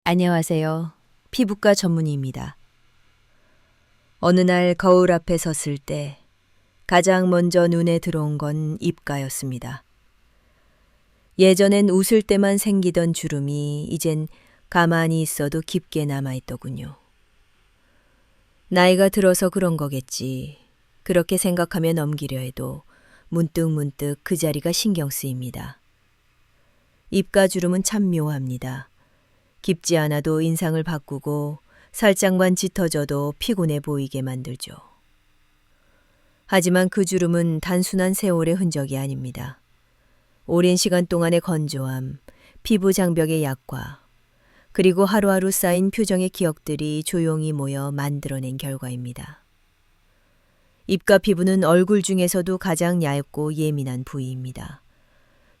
안녕하세요. 피부과 전문의입니다. 어느 날 거울 앞에 섰을 때 가장 먼저 눈에 들어온 건 입가였습니다. 예전엔 웃을 때만 생기던 주름이 이젠 가만히 있어도 깊게 남아있더군요. 나이가 들어서 그런 거겠지. 그렇게 생각하며 넘기려 해도 문득문득 그 자리가 신경 쓰입니다. 입가 주름은 참 묘합니다. 깊지 않아도 인상을 바꾸고 살짝만 짙어져도 피곤해 보이게 만들죠. 하지만 그 주름은 단순한 세월의 흔적이 아닙니다. 오랜 시간 동안의 건조함, 피부 장벽의 약화, 그리고 하루하루 쌓인 표정의 기억들이 조용히 모여 만들어낸 결과입니다. 입과 피부는 얼굴 중에서도 가장 얇고 예민한 부위입니다.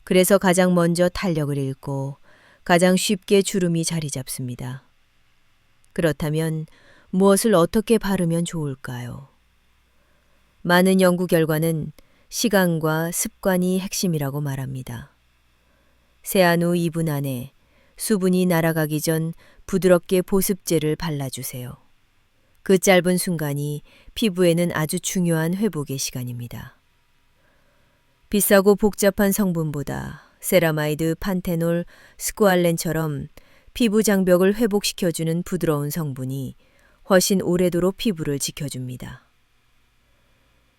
그래서 가장 먼저 탄력을 잃고 가장 쉽게 주름이 자리 잡습니다. 그렇다면 무엇을 어떻게 바르면 좋을까요? 많은 연구 결과는 시간과 습관이 핵심이라고 말합니다. 세안 후 2분 안에 수분이 날아가기 전 부드럽게 보습제를 발라주세요. 그 짧은 순간이 피부에는 아주 중요한 회복의 시간입니다. 비싸고 복잡한 성분보다 세라마이드, 판테놀, 스쿠알렌처럼 피부 장벽을 회복시켜주는 부드러운 성분이 훨씬 오래도록 피부를 지켜줍니다.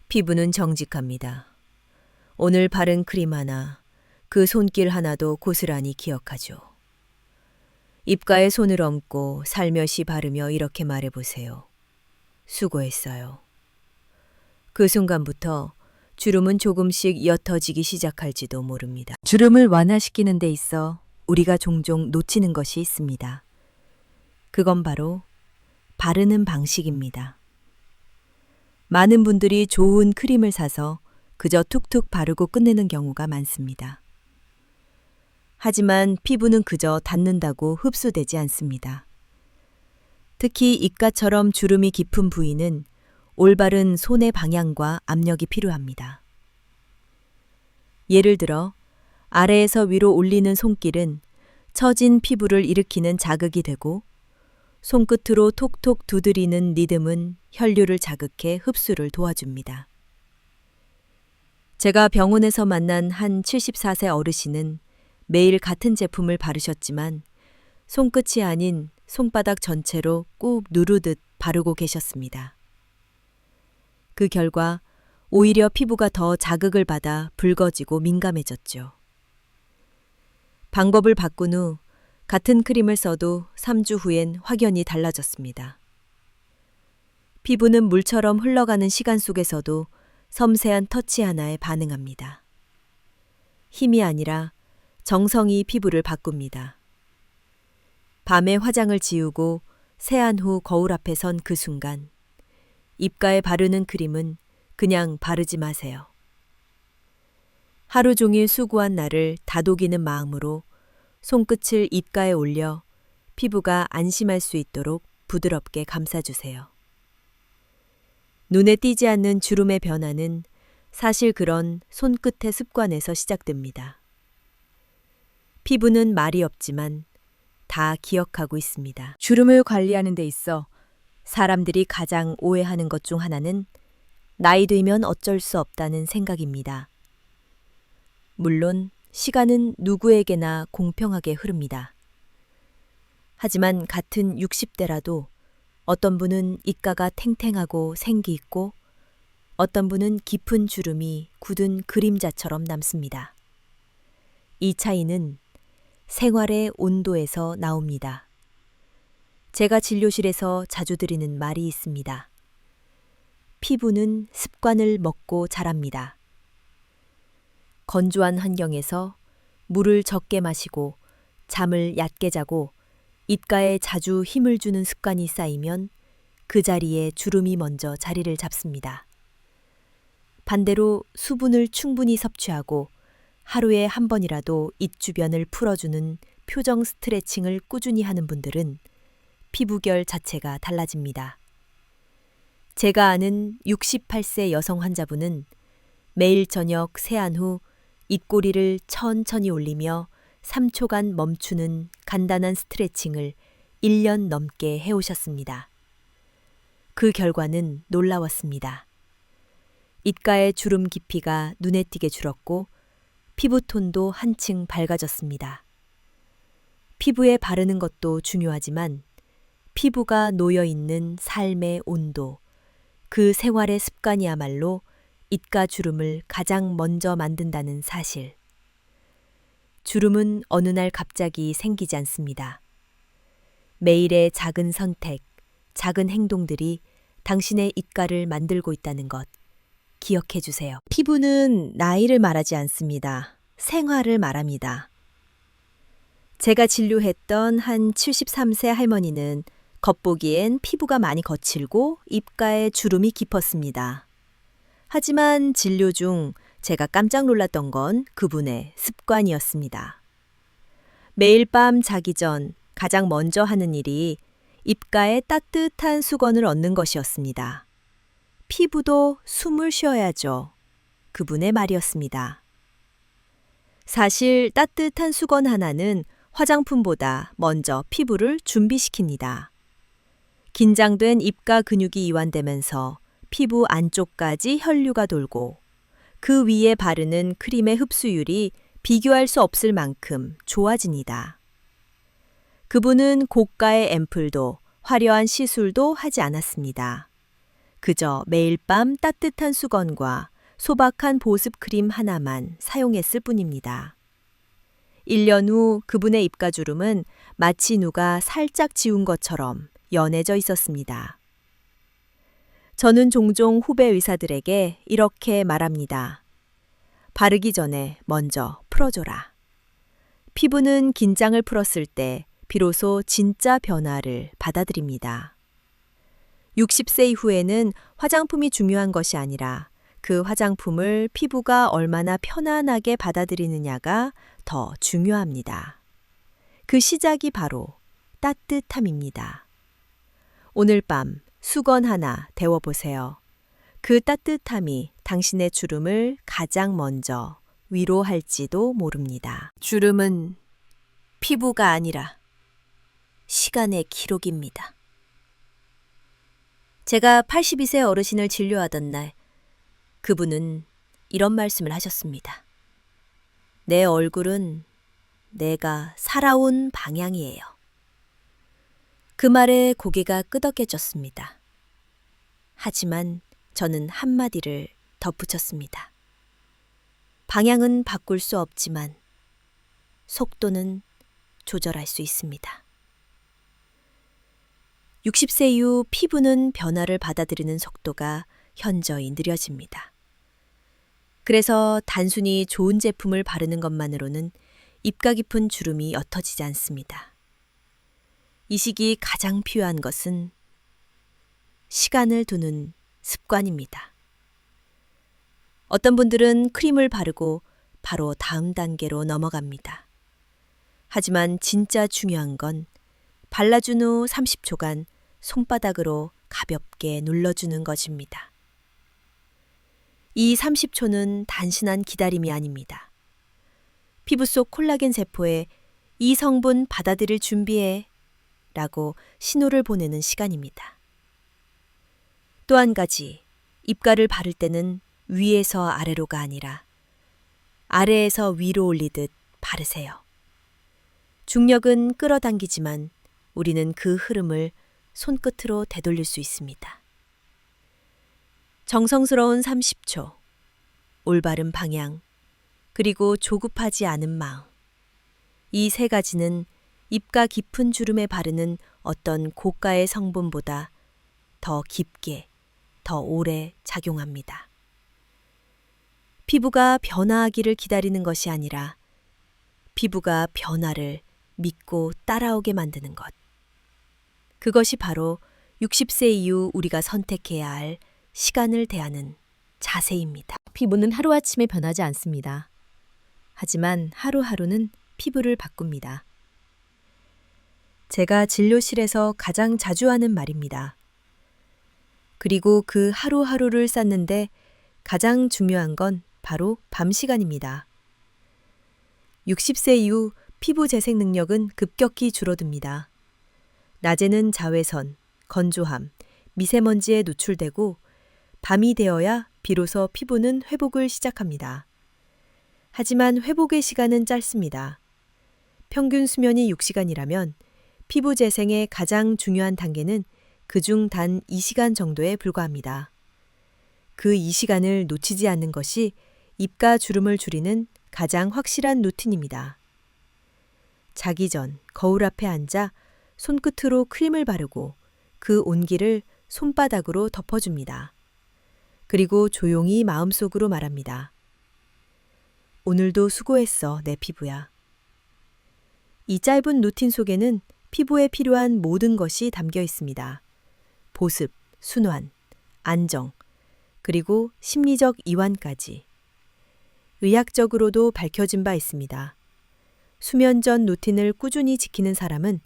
피부는 정직합니다. 오늘 바른 크림 하나, 그 손길 하나도 고스란히 기억하죠. 입가에 손을 얹고 살며시 바르며 이렇게 말해보세요. 수고했어요. 그 순간부터 주름은 조금씩 옅어지기 시작할지도 모릅니다. 주름을 완화시키는 데 있어 우리가 종종 놓치는 것이 있습니다. 그건 바로 바르는 방식입니다. 많은 분들이 좋은 크림을 사서 그저 툭툭 바르고 끝내는 경우가 많습니다. 하지만 피부는 그저 닿는다고 흡수되지 않습니다. 특히 입가처럼 주름이 깊은 부위는 올바른 손의 방향과 압력이 필요합니다. 예를 들어 아래에서 위로 올리는 손길은 처진 피부를 일으키는 자극이 되고 손끝으로 톡톡 두드리는 리듬은 혈류를 자극해 흡수를 도와줍니다. 제가 병원에서 만난 한 74세 어르신은 매일 같은 제품을 바르셨지만 손끝이 아닌 손바닥 전체로 꾹 누르듯 바르고 계셨습니다. 그 결과 오히려 피부가 더 자극을 받아 붉어지고 민감해졌죠. 방법을 바꾼 후 같은 크림을 써도 3주 후엔 확연히 달라졌습니다. 피부는 물처럼 흘러가는 시간 속에서도 섬세한 터치 하나에 반응합니다. 힘이 아니라 정성이 피부를 바꿉니다. 밤에 화장을 지우고 세안 후 거울 앞에 선 그 순간 입가에 바르는 크림은 그냥 바르지 마세요. 하루 종일 수고한 나를 다독이는 마음으로 손끝을 입가에 올려 피부가 안심할 수 있도록 부드럽게 감싸주세요. 눈에 띄지 않는 주름의 변화는 사실 그런 손끝의 습관에서 시작됩니다. 피부는 말이 없지만 다 기억하고 있습니다. 주름을 관리하는 데 있어 사람들이 가장 오해하는 것 중 하나는 나이 들면 어쩔 수 없다는 생각입니다. 물론 시간은 누구에게나 공평하게 흐릅니다. 하지만 같은 60대라도 어떤 분은 입가가 탱탱하고 생기 있고 어떤 분은 깊은 주름이 굳은 그림자처럼 남습니다. 이 차이는 생활의 온도에서 나옵니다. 제가 진료실에서 자주 드리는 말이 있습니다. 피부는 습관을 먹고 자랍니다. 건조한 환경에서 물을 적게 마시고 잠을 얕게 자고 입가에 자주 힘을 주는 습관이 쌓이면 그 자리에 주름이 먼저 자리를 잡습니다. 반대로 수분을 충분히 섭취하고 하루에 한 번이라도 입 주변을 풀어주는 표정 스트레칭을 꾸준히 하는 분들은 피부결 자체가 달라집니다. 제가 아는 68세 여성 환자분은 매일 저녁 세안 후 입꼬리를 천천히 올리며 3초간 멈추는 간단한 스트레칭을 1년 넘게 해오셨습니다. 그 결과는 놀라웠습니다. 입가의 주름 깊이가 눈에 띄게 줄었고 피부톤도 한층 밝아졌습니다. 피부에 바르는 것도 중요하지만 피부가 놓여있는 삶의 온도, 그 생활의 습관이야말로 입가 주름을 가장 먼저 만든다는 사실. 주름은 어느 날 갑자기 생기지 않습니다. 매일의 작은 선택, 작은 행동들이 당신의 입가를 만들고 있다는 것 기억해 주세요. 피부는 나이를 말하지 않습니다. 생활을 말합니다. 제가 진료했던 한 73세 할머니는 겉보기엔 피부가 많이 거칠고 입가에 주름이 깊었습니다. 하지만 진료 중 제가 깜짝 놀랐던 건 그분의 습관이었습니다. 매일 밤 자기 전 가장 먼저 하는 일이 입가에 따뜻한 수건을 얹는 것이었습니다. 피부도 숨을 쉬어야죠. 그분의 말이었습니다. 사실 따뜻한 수건 하나는 화장품보다 먼저 피부를 준비시킵니다. 긴장된 입가 근육이 이완되면서 피부 안쪽까지 혈류가 돌고 그 위에 바르는 크림의 흡수율이 비교할 수 없을 만큼 좋아집니다. 그분은 고가의 앰플도 화려한 시술도 하지 않았습니다. 그저 매일 밤 따뜻한 수건과 소박한 보습 크림 하나만 사용했을 뿐입니다. 1년 후 그분의 입가주름은 마치 누가 살짝 지운 것처럼 연해져 있었습니다. 저는 종종 후배 의사들에게 이렇게 말합니다. 바르기 전에 먼저 풀어줘라. 피부는 긴장을 풀었을 때 비로소 진짜 변화를 받아들입니다. 60세 이후에는 화장품이 중요한 것이 아니라 그 화장품을 피부가 얼마나 편안하게 받아들이느냐가 더 중요합니다. 그 시작이 바로 따뜻함입니다. 오늘 밤 수건 하나 데워보세요. 그 따뜻함이 당신의 주름을 가장 먼저 위로할지도 모릅니다. 주름은 피부가 아니라 시간의 기록입니다. 제가 82세 어르신을 진료하던 날 그분은 이런 말씀을 하셨습니다. 내 얼굴은 내가 살아온 방향이에요. 그 말에 고개가 끄덕여졌습니다. 하지만 저는 한마디를 덧붙였습니다. 방향은 바꿀 수 없지만 속도는 조절할 수 있습니다. 60세 이후 피부는 변화를 받아들이는 속도가 현저히 느려집니다. 그래서 단순히 좋은 제품을 바르는 것만으로는 입가 깊은 주름이 옅어지지 않습니다. 이 시기 가장 필요한 것은 시간을 두는 습관입니다. 어떤 분들은 크림을 바르고 바로 다음 단계로 넘어갑니다. 하지만 진짜 중요한 건 발라준 후 30초간 손바닥으로 가볍게 눌러주는 것입니다. 이 30초는 단순한 기다림이 아닙니다. 피부 속 콜라겐 세포에 이 성분 받아들일 준비해 라고 신호를 보내는 시간입니다. 또 한 가지, 입가를 바를 때는 위에서 아래로가 아니라 아래에서 위로 올리듯 바르세요. 중력은 끌어당기지만 우리는 그 흐름을 손끝으로 되돌릴 수 있습니다. 정성스러운 30초, 올바른 방향, 그리고 조급하지 않은 마음. 이 세 가지는 입가 깊은 주름에 바르는 어떤 고가의 성분보다 더 깊게, 더 오래 작용합니다. 피부가 변화하기를 기다리는 것이 아니라 피부가 변화를 믿고 따라오게 만드는 것. 그것이 바로 60세 이후 우리가 선택해야 할 시간을 대하는 자세입니다. 피부는 하루아침에 변하지 않습니다. 하지만 하루하루는 피부를 바꿉니다. 제가 진료실에서 가장 자주 하는 말입니다. 그리고 그 하루하루를 쌓는데 가장 중요한 건 바로 밤 시간입니다. 60세 이후 피부 재생 능력은 급격히 줄어듭니다. 낮에는 자외선, 건조함, 미세먼지에 노출되고 밤이 되어야 비로소 피부는 회복을 시작합니다. 하지만 회복의 시간은 짧습니다. 평균 수면이 6시간이라면 피부 재생의 가장 중요한 단계는 그중 단 2시간 정도에 불과합니다. 그 2시간을 놓치지 않는 것이 입가 주름을 줄이는 가장 확실한 루틴입니다. 자기 전 거울 앞에 앉아 손끝으로 크림을 바르고 그 온기를 손바닥으로 덮어줍니다. 그리고 조용히 마음속으로 말합니다. 오늘도 수고했어, 내 피부야. 이 짧은 루틴 속에는 피부에 필요한 모든 것이 담겨 있습니다. 보습, 순환, 안정, 그리고 심리적 이완까지. 의학적으로도 밝혀진 바 있습니다. 수면 전 루틴을 꾸준히 지키는 사람은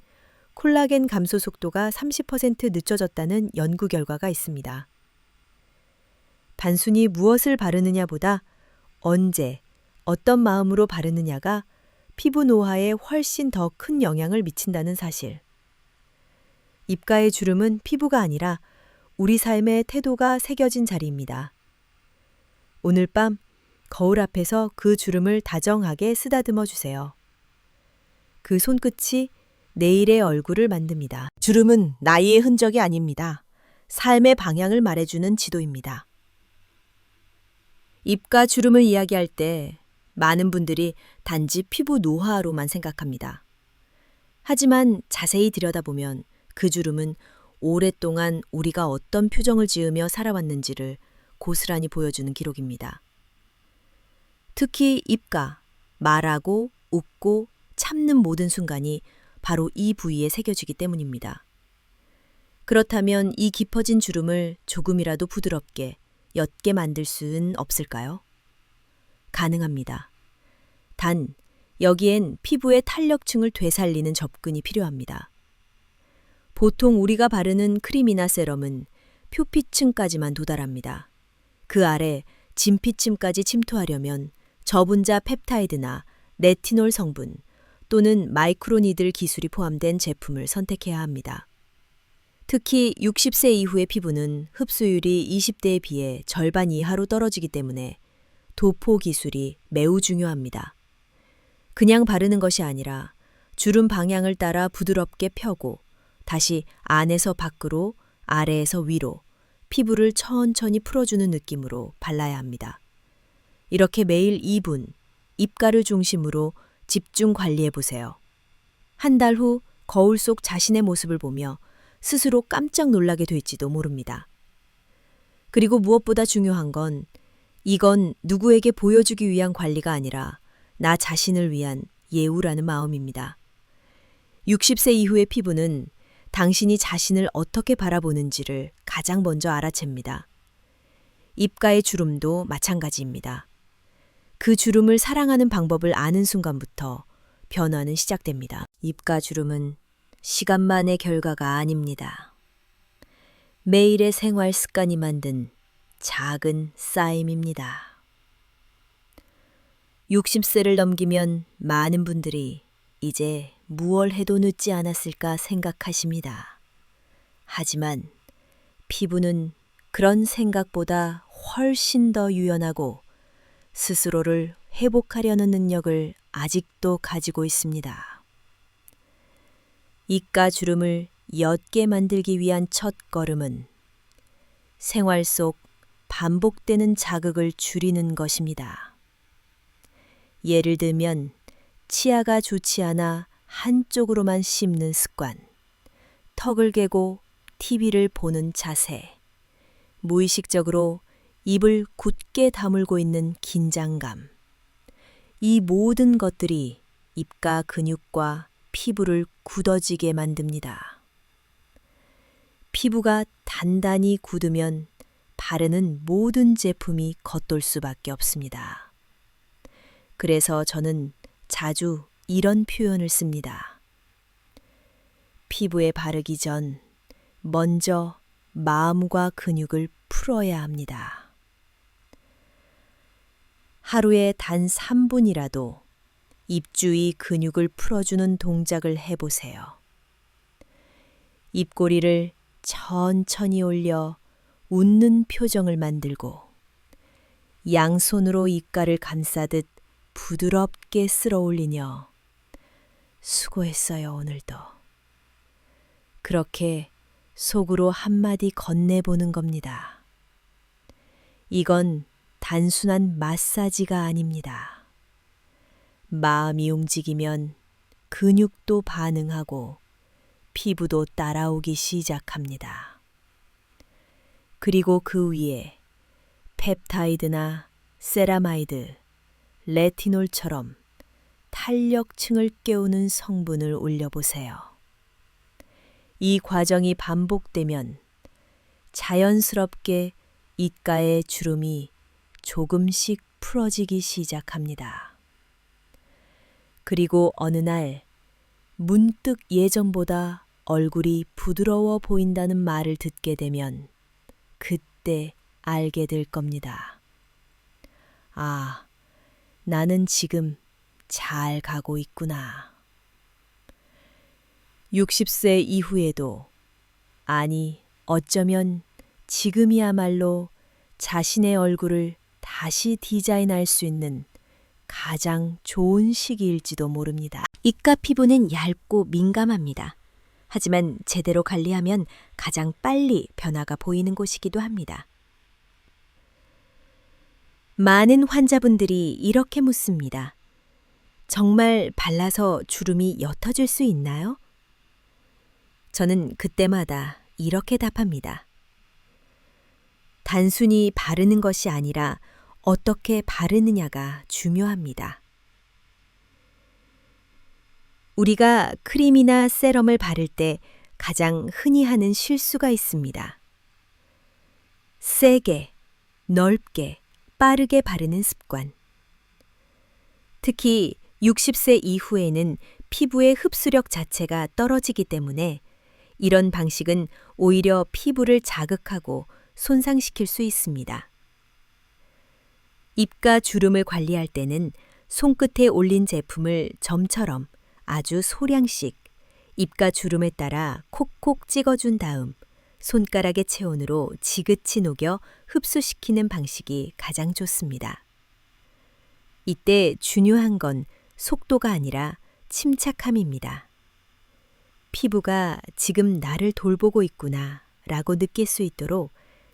콜라겐 감소 속도가 30% 늦춰졌다는 연구 결과가 있습니다. 단순히 무엇을 바르느냐보다 언제, 어떤 마음으로 바르느냐가 피부 노화에 훨씬 더 큰 영향을 미친다는 사실. 입가의 주름은 피부가 아니라 우리 삶의 태도가 새겨진 자리입니다. 오늘 밤 거울 앞에서 그 주름을 다정하게 쓰다듬어 주세요. 그 손끝이 내일의 얼굴을 만듭니다. 주름은 나이의 흔적이 아닙니다. 삶의 방향을 말해주는 지도입니다. 입가 주름을 이야기할 때 많은 분들이 단지 피부 노화로만 생각합니다. 하지만 자세히 들여다보면 그 주름은 오랫동안 우리가 어떤 표정을 지으며 살아왔는지를 고스란히 보여주는 기록입니다. 특히 입가, 말하고, 웃고, 참는 모든 순간이 바로 이 부위에 새겨지기 때문입니다. 그렇다면 이 깊어진 주름을 조금이라도 부드럽게, 옅게 만들 수는 없을까요? 가능합니다. 단, 여기엔 피부의 탄력층을 되살리는 접근이 필요합니다. 보통 우리가 바르는 크림이나 세럼은 표피층까지만 도달합니다. 그 아래 진피층까지 침투하려면 저분자 펩타이드나 레티놀 성분 또는 마이크로니들 기술이 포함된 제품을 선택해야 합니다. 특히 60세 이후의 피부는 흡수율이 20대에 비해 절반 이하로 떨어지기 때문에 도포 기술이 매우 중요합니다. 그냥 바르는 것이 아니라 주름 방향을 따라 부드럽게 펴고 다시 안에서 밖으로, 아래에서 위로 피부를 천천히 풀어주는 느낌으로 발라야 합니다. 이렇게 매일 2분, 입가를 중심으로 집중 관리해 보세요. 한 달 후 거울 속 자신의 모습을 보며 스스로 깜짝 놀라게 될지도 모릅니다. 그리고 무엇보다 중요한 건 이건 누구에게 보여주기 위한 관리가 아니라 나 자신을 위한 예우라는 마음입니다. 60세 이후의 피부는 당신이 자신을 어떻게 바라보는지를 가장 먼저 알아챕니다. 입가의 주름도 마찬가지입니다. 그 주름을 사랑하는 방법을 아는 순간부터 변화는 시작됩니다. 입가 주름은 시간만의 결과가 아닙니다. 매일의 생활 습관이 만든 작은 쌓임입니다. 60세를 넘기면 많은 분들이 이제 무얼 해도 늦지 않았을까 생각하십니다. 하지만 피부는 그런 생각보다 훨씬 더 유연하고 스스로를 회복하려는 능력을 아직도 가지고 있습니다. 입가 주름을 옅게 만들기 위한 첫 걸음은 생활 속 반복되는 자극을 줄이는 것입니다. 예를 들면 치아가 좋지 않아 한쪽으로만 씹는 습관, 턱을 개고 TV를 보는 자세, 무의식적으로 입을 굳게 다물고 있는 긴장감. 이 모든 것들이 입가 근육과 피부를 굳어지게 만듭니다. 피부가 단단히 굳으면 바르는 모든 제품이 겉돌 수밖에 없습니다. 그래서 저는 자주 이런 표현을 씁니다. 피부에 바르기 전 먼저 마음과 근육을 풀어야 합니다. 하루에 단 3분이라도 입 주위 근육을 풀어주는 동작을 해보세요. 입꼬리를 천천히 올려 웃는 표정을 만들고 양손으로 입가를 감싸듯 부드럽게 쓸어 올리며 수고했어요, 오늘도. 그렇게 속으로 한마디 건네보는 겁니다. 이건 단순한 마사지가 아닙니다. 마음이 움직이면 근육도 반응하고 피부도 따라오기 시작합니다. 그리고 그 위에 펩타이드나 세라마이드, 레티놀처럼 탄력층을 깨우는 성분을 올려보세요. 이 과정이 반복되면 자연스럽게 입가의 주름이 조금씩 풀어지기 시작합니다. 그리고 어느 날 문득 예전보다 얼굴이 부드러워 보인다는 말을 듣게 되면 그때 알게 될 겁니다. 아, 나는 지금 잘 가고 있구나. 60세 이후에도, 아니, 어쩌면 지금이야말로 자신의 얼굴을 다시 디자인할 수 있는 가장 좋은 시기일지도 모릅니다. 입가 피부는 얇고 민감합니다. 하지만 제대로 관리하면 가장 빨리 변화가 보이는 곳이기도 합니다. 많은 환자분들이 이렇게 묻습니다. 정말 발라서 주름이 옅어질 수 있나요? 저는 그때마다 이렇게 답합니다. 단순히 바르는 것이 아니라 어떻게 바르느냐가 중요합니다. 우리가 크림이나 세럼을 바를 때 가장 흔히 하는 실수가 있습니다. 세게, 넓게, 빠르게 바르는 습관. 특히 60세 이후에는 피부의 흡수력 자체가 떨어지기 때문에 이런 방식은 오히려 피부를 자극하고 손상시킬 수 있습니다. 입가 주름을 관리할 때는 손끝에 올린 제품을 점처럼 아주 소량씩 입가 주름에 따라 콕콕 찍어준 다음 손가락의 체온으로 지그치 녹여 흡수시키는 방식이 가장 좋습니다. 이때 중요한 건 속도가 아니라 침착함입니다. 피부가 지금 나를 돌보고 있구나 라고 느낄 수 있도록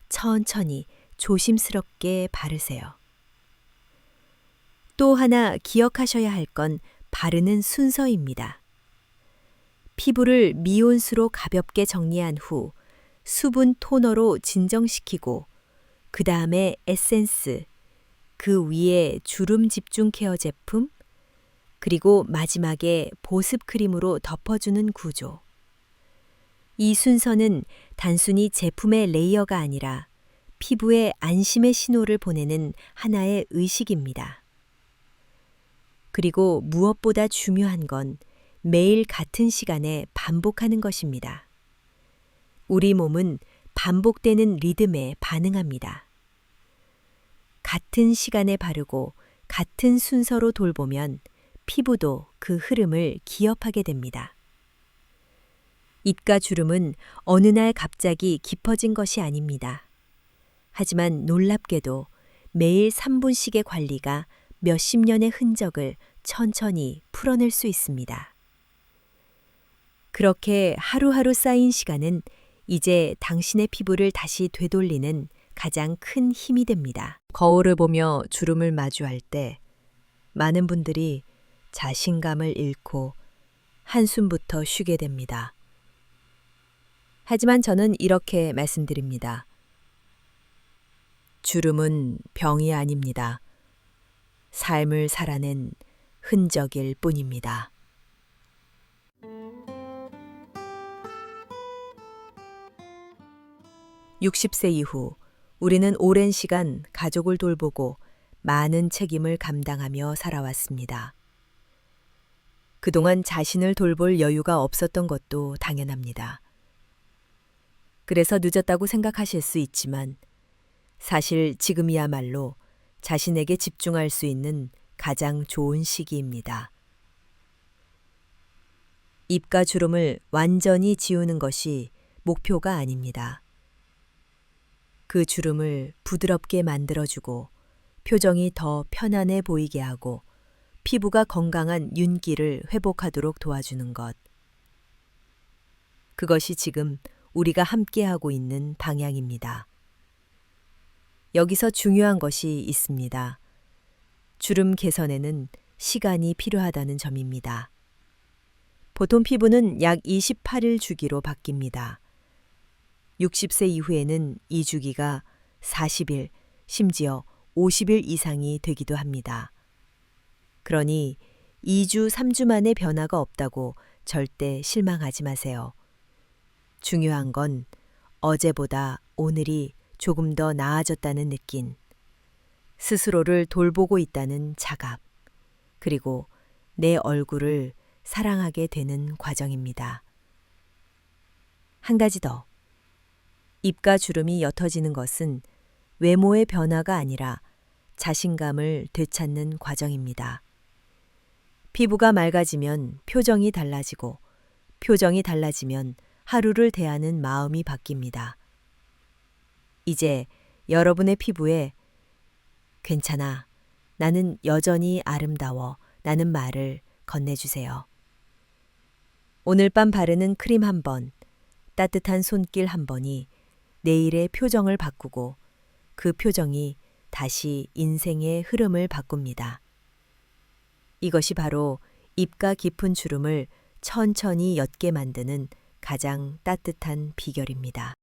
천천히 조심스럽게 바르세요. 또 하나 기억하셔야 할 건 바르는 순서입니다. 피부를 미온수로 가볍게 정리한 후 수분 토너로 진정시키고 그 다음에 에센스, 그 위에 주름 집중 케어 제품, 그리고 마지막에 보습 크림으로 덮어주는 구조. 이 순서는 단순히 제품의 레이어가 아니라 피부에 안심의 신호를 보내는 하나의 의식입니다. 그리고 무엇보다 중요한 건 매일 같은 시간에 반복하는 것입니다. 우리 몸은 반복되는 리듬에 반응합니다. 같은 시간에 바르고 같은 순서로 돌보면 피부도 그 흐름을 기억하게 됩니다. 입가 주름은 어느 날 갑자기 깊어진 것이 아닙니다. 하지만 놀랍게도 매일 3분씩의 관리가 몇십 년의 흔적을 천천히 풀어낼 수 있습니다. 그렇게 하루하루 쌓인 시간은 이제 당신의 피부를 다시 되돌리는 가장 큰 힘이 됩니다. 거울을 보며 주름을 마주할 때 많은 분들이 자신감을 잃고 한숨부터 쉬게 됩니다. 하지만 저는 이렇게 말씀드립니다. 주름은 병이 아닙니다. 삶을 살아낸 흔적일 뿐입니다. (60세) 이후 우리는 오랜 시간 가족을 돌보고 많은 책임을 감당하며 살아왔습니다. 그동안 자신을 돌볼 여유가 없었던 것도 당연합니다. 그래서 늦었다고 생각하실 수 있지만 사실 지금이야말로 자신에게 집중할 수 있는 가장 좋은 시기입니다. 입가 주름을 완전히 지우는 것이 목표가 아닙니다. 그 주름을 부드럽게 만들어주고 표정이 더 편안해 보이게 하고 피부가 건강한 윤기를 회복하도록 도와주는 것. 그것이 지금 우리가 함께하고 있는 방향입니다. 여기서 중요한 것이 있습니다. 주름 개선에는 시간이 필요하다는 점입니다. 보통 피부는 약 28일 주기로 바뀝니다. 60세 이후에는 이 주기가 40일, 심지어 50일 이상이 되기도 합니다. 그러니 2주, 3주 만에 변화가 없다고 절대 실망하지 마세요. 중요한 건 어제보다 오늘이 조금 더 나아졌다는 느낌, 스스로를 돌보고 있다는 자각, 그리고 내 얼굴을 사랑하게 되는 과정입니다. 한 가지 더. 입가 주름이 옅어지는 것은 외모의 변화가 아니라 자신감을 되찾는 과정입니다. 피부가 맑아지면 표정이 달라지고 표정이 달라지면 하루를 대하는 마음이 바뀝니다. 이제 여러분의 피부에 괜찮아, 나는 여전히 아름다워 라는 말을 건네주세요. 오늘 밤 바르는 크림 한 번, 따뜻한 손길 한 번이 내일의 표정을 바꾸고 그 표정이 다시 인생의 흐름을 바꿉니다. 이것이 바로 입가 깊은 주름을 천천히 옅게 만드는 가장 따뜻한 비결입니다.